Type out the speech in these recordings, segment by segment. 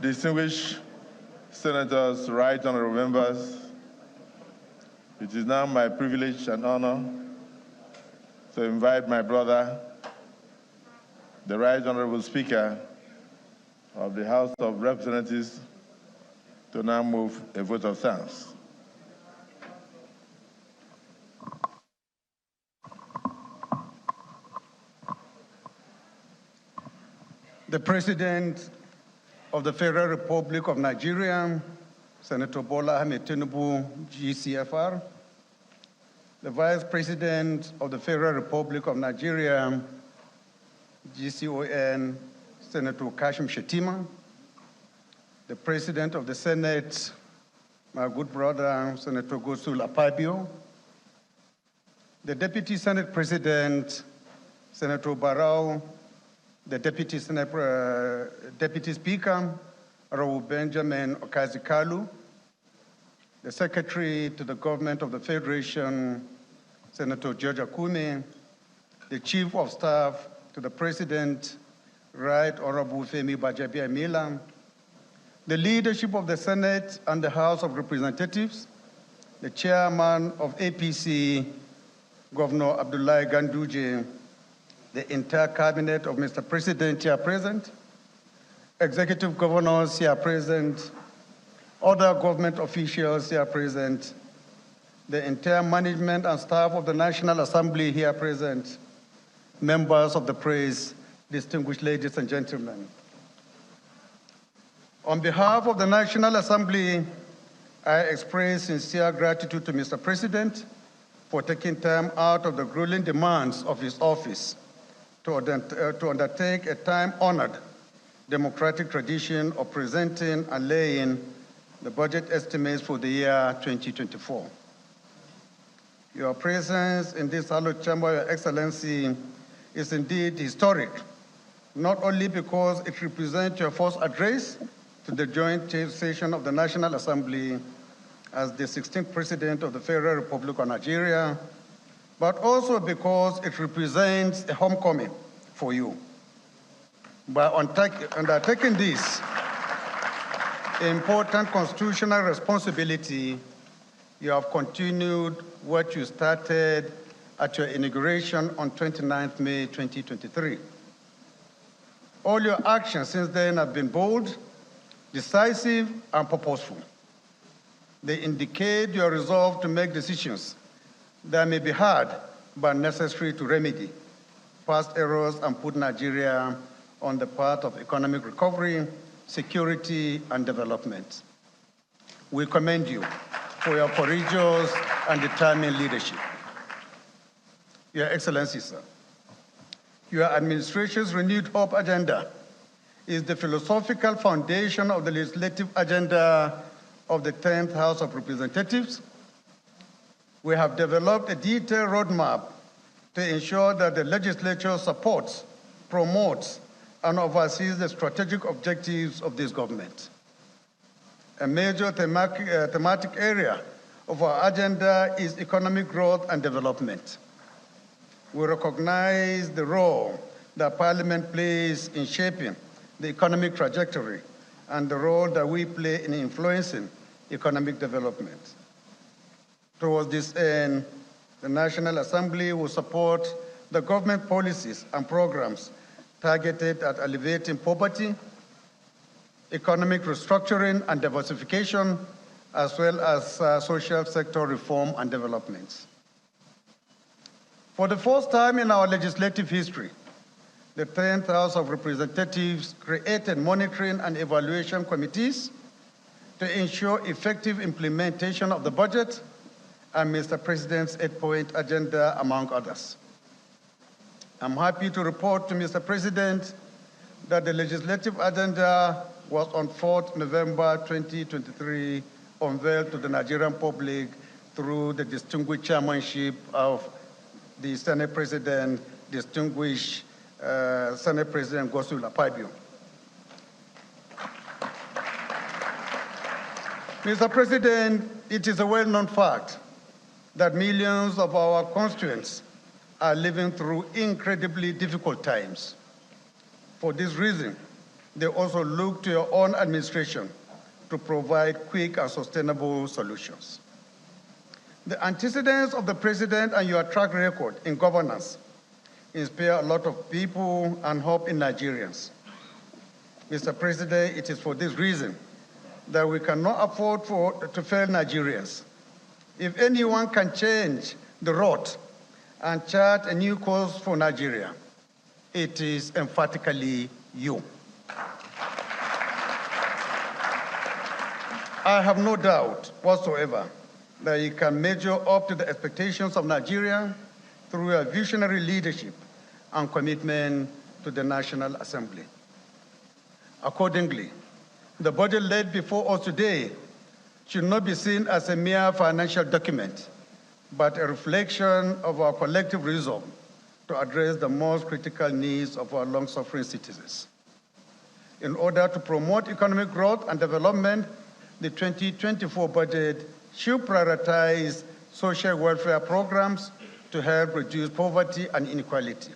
Distinguished Senators, Right Honorable Members, it is now my privilege and honor to invite my brother, the Right Honorable Speaker of the House of Representatives, to now move a vote of thanks. The President of the Federal Republic of Nigeria, Senator Bola Ahmed Tinubu, GCFR, the Vice President of the Federal Republic of Nigeria, GCON, Senator Kashim Shettima, the President of the Senate, my good brother, Senator Gosul Akpabio, the Deputy Senate President, Senator Barrow, the Deputy Speaker, Raul Benjamin Okazikalu, the Secretary to the Government of the Federation, Senator George Akume, the Chief of Staff to the President, Right Honorable Femi Gbajabiamila, the leadership of the Senate and the House of Representatives, the Chairman of APC, Governor Abdullahi Ganduje, the entire cabinet of Mr. President here present, executive governors here present, other government officials here present, the entire management and staff of the National Assembly here present, members of the press, distinguished ladies and gentlemen. On behalf of the National Assembly, I express sincere gratitude to Mr. President for taking time out of the grueling demands of his office to undertake a time-honored democratic tradition of presenting and laying the budget estimates for the year 2024. Your presence in this hallowed chamber, Your Excellency, is indeed historic, not only because it represents your first address to the joint session of the National Assembly as the 16th President of the Federal Republic of Nigeria, but also because it represents a homecoming for you. By undertaking this important constitutional responsibility, you have continued what you started at your inauguration on 29th May 2023. All your actions since then have been bold, decisive, and purposeful. They indicate your resolve to make decisions that may be hard but necessary to remedy past errors and put Nigeria on the path of economic recovery, security, and development. We commend you for your courageous and determined leadership. Your Excellency, sir, your administration's renewed hope agenda is the philosophical foundation of the legislative agenda of the 10th House of Representatives. We have developed a detailed roadmap to ensure that the legislature supports, promotes, and oversees the strategic objectives of this government. A major thematic area of our agenda is economic growth and development. We recognize the role that Parliament plays in shaping the economic trajectory and the role that we play in influencing economic development. Towards this end, the National Assembly will support the government policies and programs targeted at alleviating poverty, economic restructuring and diversification, as well as social sector reform and development. For the first time in our legislative history, the 10th House of Representatives created monitoring and evaluation committees to ensure effective implementation of the budget and Mr. President's 8-point agenda, among others. I'm happy to report to Mr. President that the legislative agenda was on 4th November 2023 unveiled to the Nigerian public through the distinguished chairmanship of the Senate President, distinguished Senate President Gosul Akpabio. Mr. President, it is a well-known fact that millions of our constituents are living through incredibly difficult times. For this reason, they also look to your own administration to provide quick and sustainable solutions. The antecedents of the president and your track record in governance inspire a lot of people and hope in Nigerians. Mr. President, it is for this reason that we cannot afford to fail Nigerians. If anyone can change the road and chart a new course for Nigeria, it is emphatically you. I have no doubt whatsoever that you can measure up to the expectations of Nigeria through your visionary leadership and commitment to the National Assembly. Accordingly, the budget laid before us today should not be seen as a mere financial document, but a reflection of our collective resolve to address the most critical needs of our long-suffering citizens. In order to promote economic growth and development, the 2024 budget should prioritize social welfare programs to help reduce poverty and inequality.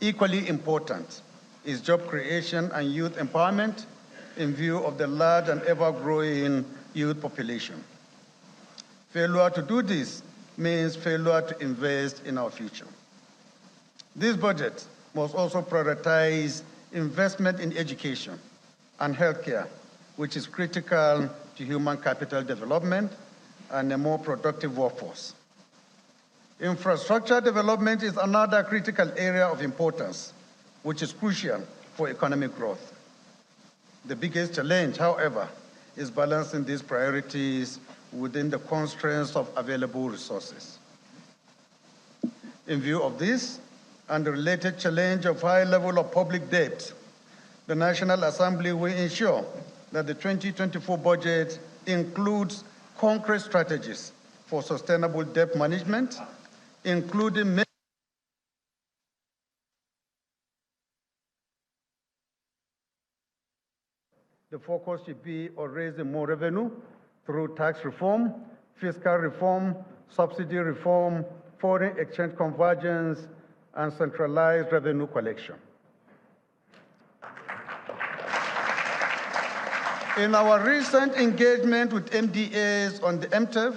Equally important is job creation and youth empowerment in view of the large and ever-growing youth population. Failure to do this means failure to invest in our future. This budget must also prioritize investment in education and healthcare, which is critical to human capital development and a more productive workforce. Infrastructure development is another critical area of importance, which is crucial for economic growth. The biggest challenge, however, is balancing these priorities within the constraints of available resources. In view of this, and the related challenge of high level of public debt, the National Assembly will ensure that the 2024 budget includes concrete strategies for sustainable debt management, including the focus should be on raising more revenue through tax reform, fiscal reform, subsidy reform, foreign exchange convergence, and centralized revenue collection. In our recent engagement with MDAs on the MTEF,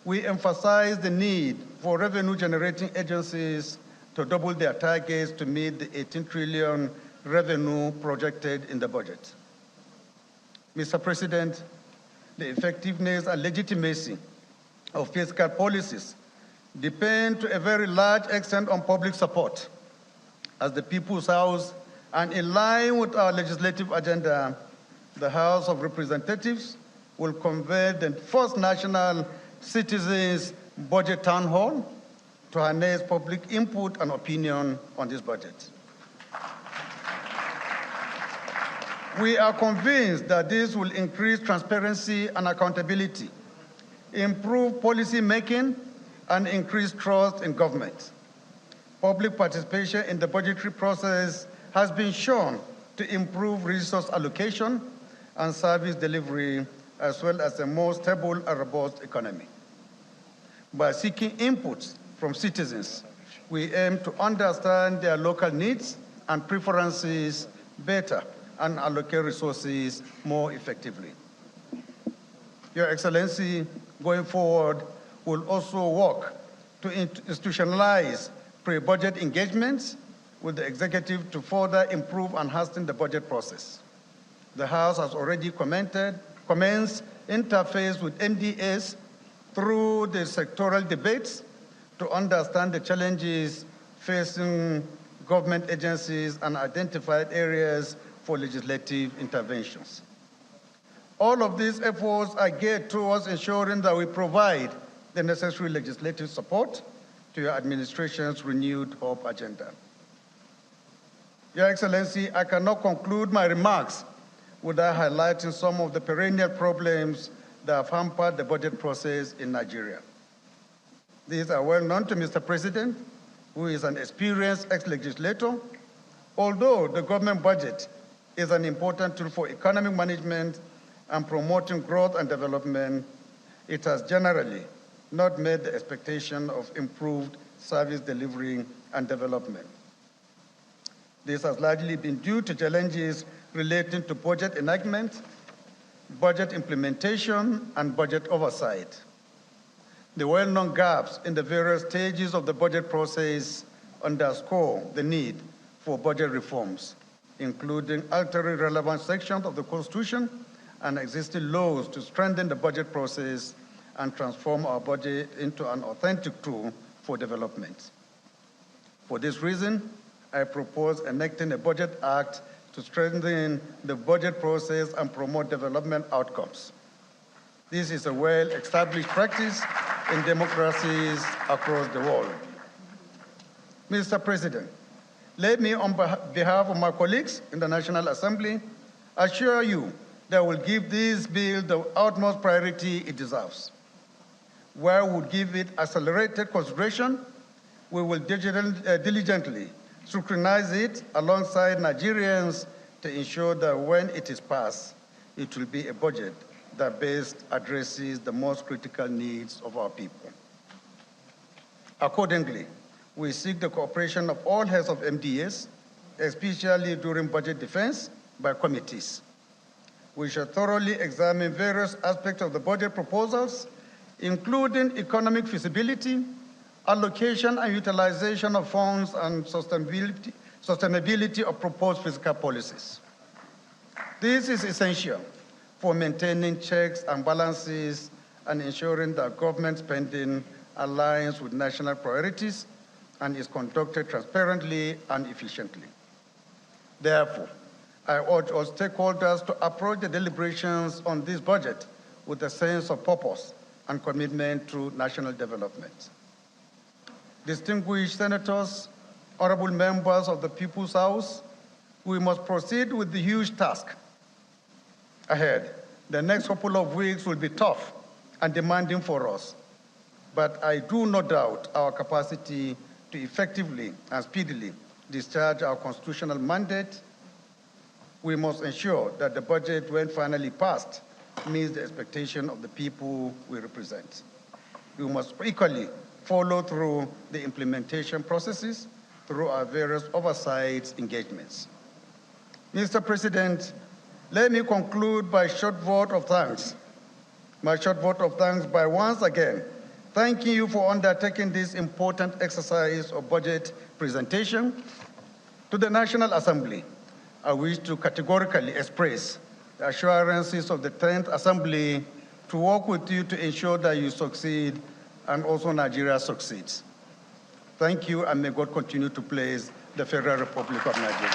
we emphasized the need for revenue-generating agencies to double their targets to meet the 18 trillion revenue projected in the budget. Mr. President, the effectiveness and legitimacy of fiscal policies depend to a very large extent on public support. As the People's House, and in line with our legislative agenda, the House of Representatives will convene the first National Citizens Budget Town Hall to harness public input and opinion on this budget. We are convinced that this will increase transparency and accountability, improve policy making, and increase trust in government. Public participation in the budgetary process has been shown to improve resource allocation and service delivery, as well as a more stable and robust economy. By seeking inputs from citizens, we aim to understand their local needs and preferences better and allocate resources more effectively. Your Excellency, going forward, will also work to institutionalize pre-budget engagements with the executive to further improve and hasten the budget process. The House has already commenced interface with MDAs through the sectoral debates to understand the challenges facing government agencies and identified areas for legislative interventions. All of these efforts are geared towards ensuring that we provide the necessary legislative support to your administration's renewed hope agenda. Your Excellency, I cannot conclude my remarks without highlighting some of the perennial problems that have hampered the budget process in Nigeria. These are well known to Mr. President, who is an experienced ex-legislator. Although the government budget is an important tool for economic management and promoting growth and development, it has generally not met the expectation of improved service delivery and development. This has largely been due to challenges relating to budget enactment, budget implementation, and budget oversight. The well-known gaps in the various stages of the budget process underscore the need for budget reforms, including altering relevant sections of the Constitution and existing laws to strengthen the budget process and transform our budget into an authentic tool for development. For this reason, I propose enacting a Budget Act to strengthen the budget process and promote development outcomes. This is a well-established practice in democracies across the world. Mr. President, let me, on behalf of my colleagues in the National Assembly, assure you that we'll give this bill the utmost priority it deserves. Where we give it accelerated consideration, we will diligently scrutinize it alongside Nigerians to ensure that when it is passed, it will be a budget that best addresses the most critical needs of our people. Accordingly, we seek the cooperation of all heads of MDAs, especially during budget defense by committees. We shall thoroughly examine various aspects of the budget proposals, including economic feasibility, allocation and utilization of funds, and sustainability of proposed fiscal policies. This is essential for maintaining checks and balances and ensuring that government spending aligns with national priorities and is conducted transparently and efficiently. Therefore, I urge all stakeholders to approach the deliberations on this budget with a sense of purpose and commitment to national development. Distinguished senators, honorable members of the People's House, we must proceed with the huge task ahead. The next couple of weeks will be tough and demanding for us, but I do not doubt our capacity to effectively and speedily discharge our constitutional mandate. We must ensure that the budget, when finally passed, meets the expectation of the people we represent. We must equally follow through the implementation processes through our various oversight engagements. Mr. President, let me conclude by a short vote of thanks. My short vote of thanks by once again thanking you for undertaking this important exercise of budget presentation. To the National Assembly, I wish to categorically express the assurances of the 10th Assembly to work with you to ensure that you succeed and also Nigeria succeeds. Thank you, and may God continue to bless the Federal Republic of Nigeria.